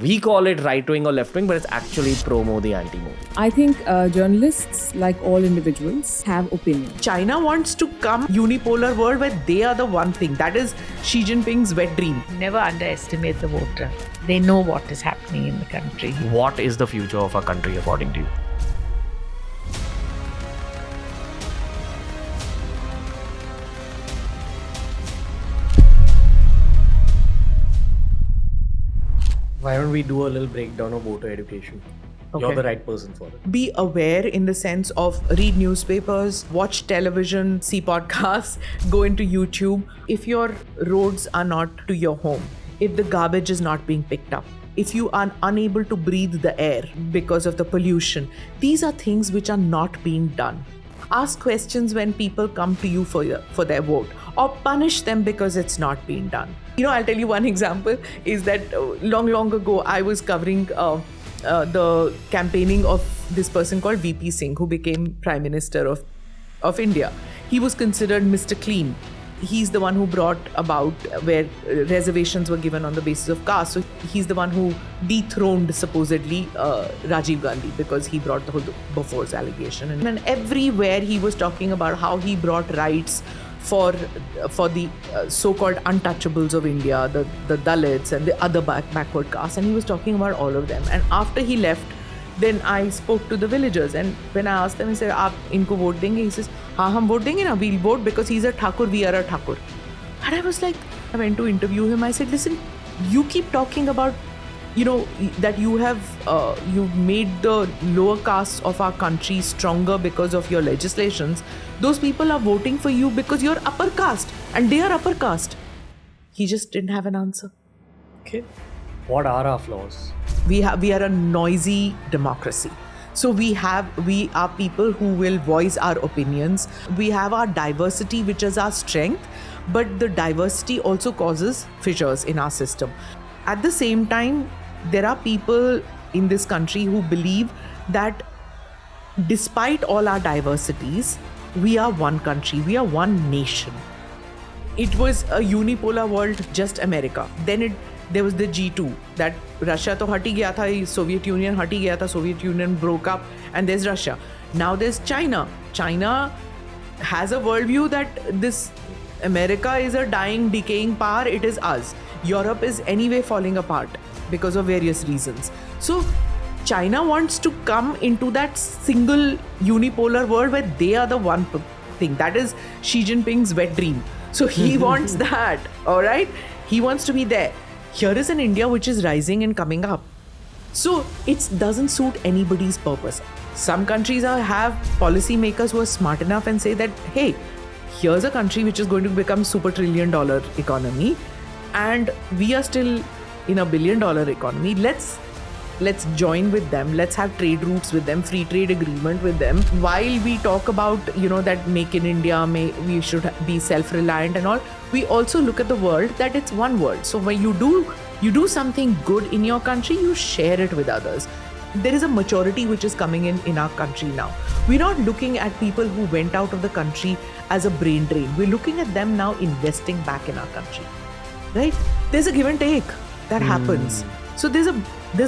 we call it right wing or left wing, but it's actually pro Modi, anti Modi. I think journalists, like all individuals, have opinions. China wants to come unipolar world where they are the one thing. That is Xi Jinping's wet dream. Never underestimate the voter. They know what is happening in the country. What is the future of our country according to you? Why don't we do a little breakdown of voter education? You're Okay. the right person for it. Be aware in the sense of read newspapers, watch television, see podcasts, go into YouTube. If your roads are not to your home, if the garbage is not being picked up, if you are unable to breathe the air because of the pollution, these are things which are not being done. Ask questions when people come to you for their vote, or punish them because it's not being done. I'll tell you one example is that long ago I was covering the campaigning of this person called VP Singh, who became Prime Minister of India. He was considered Mr. Clean. He's the one who brought about where reservations were given on the basis of caste. So he's the one who dethroned supposedly Rajiv Gandhi because he brought the whole Bofors allegation. And everywhere he was talking about how he brought rights for the so-called untouchables of India, the Dalits and the other backward castes, and he was talking about all of them. And after he left, then I spoke to the villagers, and when I asked them, he said, "Aap inko vote denge?" He says, "Haan, hum vote denge na. We'll vote because he's a Thakur, we are a Thakur." And I was like, I went to interview him. I said, "Listen, you keep talking about, that you've made the lower castes of our country stronger because of your legislations. Those people are voting for you because you're upper caste and they are upper caste." He just didn't have an answer. Okay. What are our flaws? We are a noisy democracy. So we are people who will voice our opinions. We have our diversity, which is our strength, but the diversity also causes fissures in our system. At the same time, there are people in this country who believe that despite all our diversities, we are one country, we are one nation. It was a unipolar world, just America. Then there was the G2, that Russia to hati gaya tha, Soviet Union hati gaya tha, Soviet Union broke up, and there's Russia. Now there's China. China has a worldview that this America is a dying, decaying power, it is us. Europe is anyway falling apart because of various reasons. So China wants to come into that single unipolar world where they are the one thing. That is Xi Jinping's wet dream. So he wants that, all right? He wants to be there. Here is an India which is rising and coming up. So it doesn't suit anybody's purpose. Some countries have policymakers who are smart enough and say that, hey, here's a country which is going to become super $1 trillion economy, and we are still in $1 billion economy. Let's join with them. Let's have trade routes with them, free trade agreement with them. While we talk about, that make in India, we should be self-reliant and all, we also look at the world that it's one world. So when you do something good in your country, you share it with others. There is a maturity which is coming in our country now. We're not looking at people who went out of the country as a brain drain. We're looking at them now investing back in our country, right? There's a give and take that happens. So there's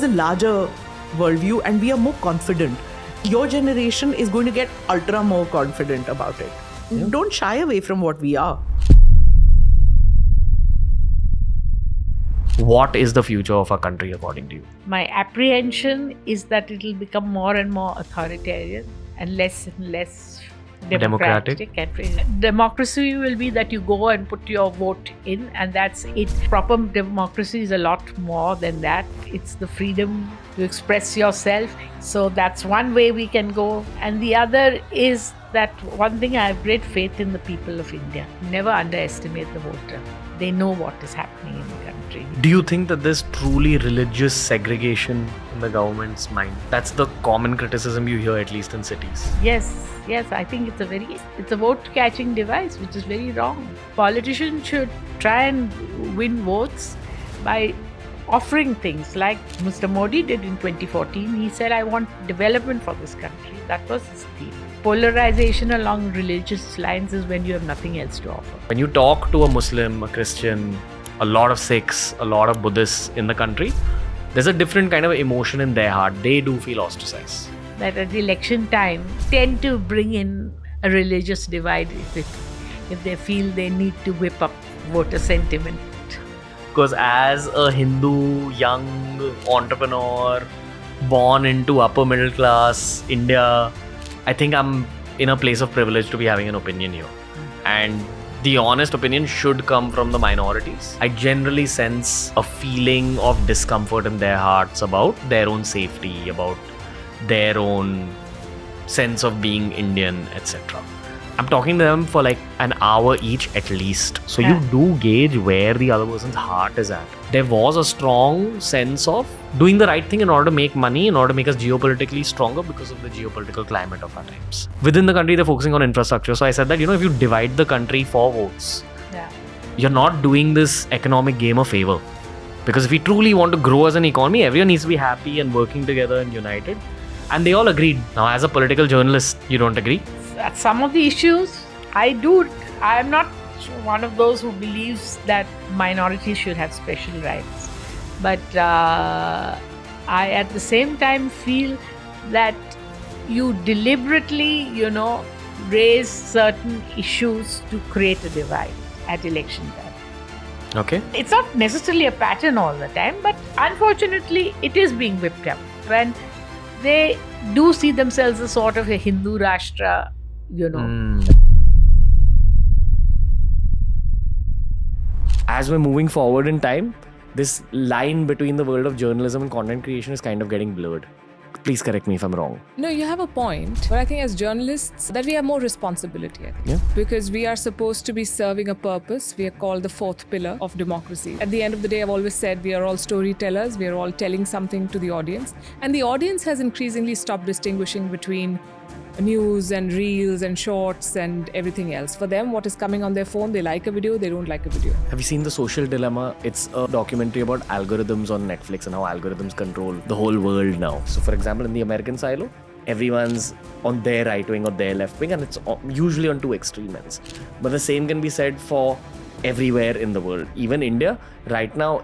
a larger worldview, and we are more confident. Your generation is going to get ultra more confident about it. Yeah. Don't shy away from what we are. What is the future of our country according to you? My apprehension is that it will become more and more authoritarian and less democratic. Democracy will be that you go and put your vote in, and that's it. Proper democracy is a lot more than that. It's the freedom to express yourself. So that's one way we can go. And the other is that one thing, I have great faith in the people of India. Never underestimate the voter. They know what is happening in the country. Do you think that there's truly religious segregation in the government's mind? That's the common criticism you hear, at least in cities. Yes, I think it's a vote-catching device, which is very wrong. Politicians should try and win votes by offering things like Mr. Modi did in 2014. He said, I want development for this country. That was his theme. Polarization along religious lines is when you have nothing else to offer. When you talk to a Muslim, a Christian, a lot of Sikhs, a lot of Buddhists in the country, there's a different kind of emotion in their heart. They do feel ostracized. That at election time tend to bring in a religious divide if they feel they need to whip up voter sentiment. Because as a Hindu young entrepreneur born into upper middle class India, I think I'm in a place of privilege to be having an opinion here. And the honest opinion should come from the minorities. I generally sense a feeling of discomfort in their hearts about their own safety, about their own sense of being Indian, etc. I'm talking to them for like an hour each at least. So you do gauge where the other person's heart is at. There was a strong sense of doing the right thing in order to make money, in order to make us geopolitically stronger because of the geopolitical climate of our times. Within the country, they're focusing on infrastructure. So I said that, if you divide the country for votes, you're not doing this economic game a favor. Because if we truly want to grow as an economy, everyone needs to be happy and working together and united. And they all agreed. Now, as a political journalist, you don't agree? At some of the issues, I am not one of those who believes that minorities should have special rights. But I at the same time feel that you deliberately, raise certain issues to create a divide at election time. Okay. It's not necessarily a pattern all the time, but unfortunately, it is being whipped up. When they do see themselves as sort of a Hindu Rashtra, As we're moving forward in time, this line between the world of journalism and content creation is kind of getting blurred. Please correct me if I'm wrong. No, you have a point. But I think as journalists, that we have more responsibility, I think. Yeah. Because we are supposed to be serving a purpose. We are called the fourth pillar of democracy. At the end of the day, I've always said we are all storytellers. We are all telling something to the audience. And the audience has increasingly stopped distinguishing between news and reels and shorts and everything else. For them, what is coming on their phone, they like a video, they don't like a video. Have you seen The Social Dilemma? It's a documentary about algorithms on Netflix and how algorithms control the whole world now. So for example, in the American silo, everyone's on their right wing or their left wing, and it's usually on two extreme ends. But the same can be said for everywhere in the world. Even India, right now,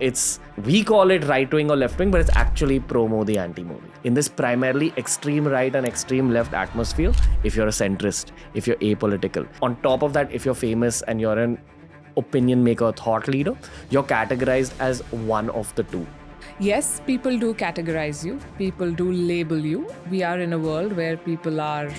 we call it right wing or left wing, but it's actually pro-Modi, anti-Modi. In this primarily extreme right and extreme left atmosphere, if you're a centrist, if you're apolitical, on top of that, if you're famous and you're an opinion maker, thought leader, you're categorized as one of the two. Yes, people do categorize you. People do label you. We are in a world where people are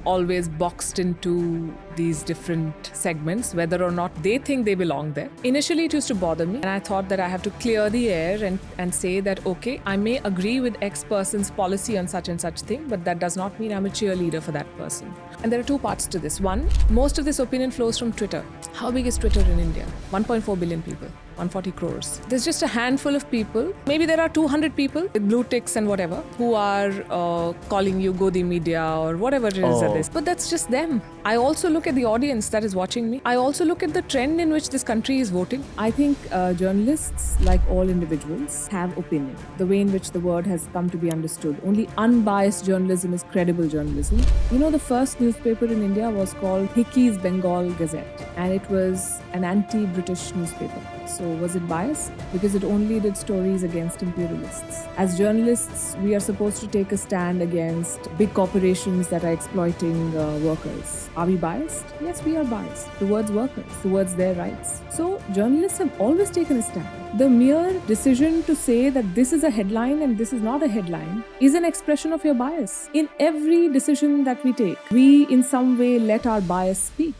always boxed into these different segments, whether or not they think they belong there. Initially, it used to bother me, and I thought that I have to clear the air and say that, okay, I may agree with X person's policy on such and such thing, but that does not mean I'm a cheerleader for that person. And there are two parts to this. One, most of this opinion flows from Twitter. How big is Twitter in India? 1.4 billion people. 140 crores. There's just a handful of people. Maybe there are 200 people with blue ticks and whatever who are calling you Godi media or whatever it is at this. But that's just them. I also look at the audience that is watching me. I also look at the trend in which this country is voting. I think journalists, like all individuals, have opinion. The way in which the word has come to be understood. Only unbiased journalism is credible journalism. The first newspaper in India was called Hickey's Bengal Gazette, and it was an anti-British newspaper. So was it biased? Because it only did stories against imperialists. As journalists, we are supposed to take a stand against big corporations that are exploiting workers. Are we biased? Yes, we are biased towards workers, towards their rights. So journalists have always taken a stand. The mere decision to say that this is a headline and this is not a headline is an expression of your bias. In every decision that we take, we in some way let our bias speak.